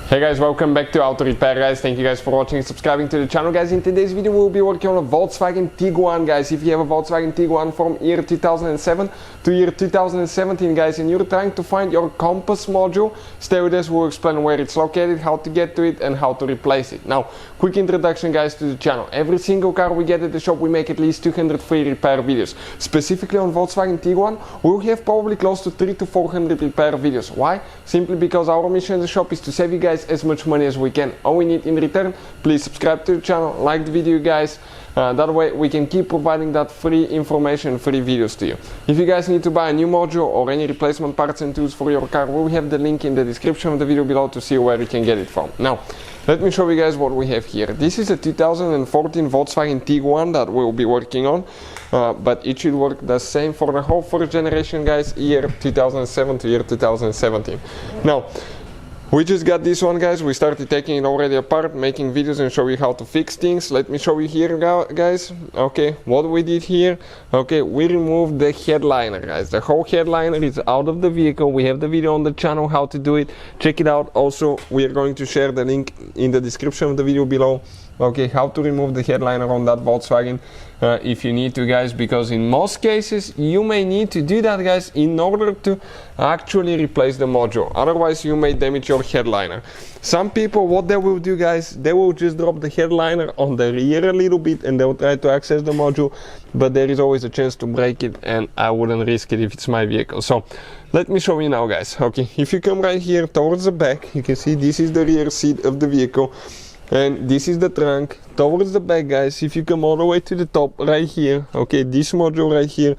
Hey guys, welcome back to Auto Repair guys. Thank you guys for watching and subscribing to the channel guys. In today's video we'll be working on a Volkswagen Tiguan guys. If you have a Volkswagen Tiguan from year 2007 to year 2017 guys and you're trying to find your compass module, stay with us, we'll explain where it's located, how to get to it and how to replace it. Now, quick introduction guys to the channel. Every single car we get at the shop we make at least 200 free repair videos. Specifically on Volkswagen Tiguan, we'll have probably close to 300 to 400 repair videos. Why? Simply because our mission in the shop is to save you guys as much money as we can. All we need in return, please subscribe to the channel, like the video guys, that way we can keep providing that free information, free videos to you. If you guys need to buy a new module or any replacement parts and tools for your car, we have the link in the description of the video below to see where you can get it from. Now, let me show you guys what we have here. This is a 2014 Volkswagen Tiguan that we'll be working on, but it should work the same for the whole first generation guys, year 2007 to year 2017. Now, we just got this one guys, we started taking it already apart, making videos and show you how to fix things. Let me show you here guys. Okay, what we did here, okay, we removed the headliner guys. The whole headliner is out of the vehicle. We have the video on the channel how to do it, check it out. Also, we are going to share the link in the description of the video below. Okay, how to remove the headliner on that Volkswagen if you need to guys, because in most cases you may need to do that guys in order to actually replace the module, otherwise you may damage your headliner. Some people, what they will do guys, they will just drop the headliner on the rear a little bit and they'll try to access the module, but there is always a chance to break it and I wouldn't risk it if it's my vehicle. So let me show you now guys. Okay, if you come right here towards the back, you can see this is the rear seat of the vehicle and this is the trunk. Towards the back guys, if you come all the way to the top right here, okay, this module right here,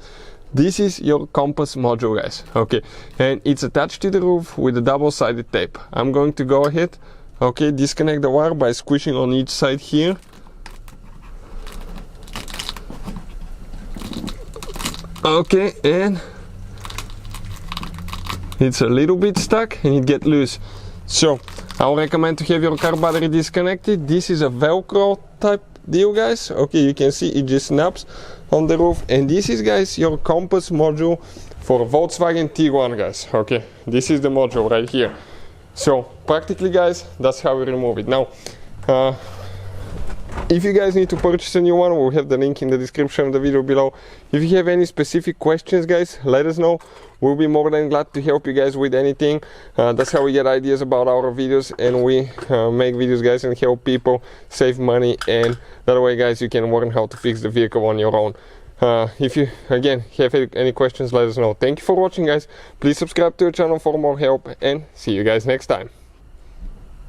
this is your compass module guys, okay, and it's attached to the roof with a double-sided tape. I'm going to go ahead, okay, disconnect the wire by squishing on each side here. Okay, and it's a little bit stuck and it gets loose. So I would recommend to have your car battery disconnected. This is a Velcro type deal guys. Okay, you can see it just snaps on the roof, and this is guys your compass module for Volkswagen Tiguan guys. Okay, this is the module right here. So practically guys, that's how we remove it. Now if you guys need to purchase a new one, we'll have the link in the description of the video below. If you have any specific questions guys, let us know. We'll be more than glad to help you guys with anything. That's how we get ideas about our videos, and we make videos guys and help people save money, and that way guys you can learn how to fix the vehicle on your own. If you again have any questions, let us know. Thank you for watching guys. Please subscribe to the channel for more help and see you guys next time.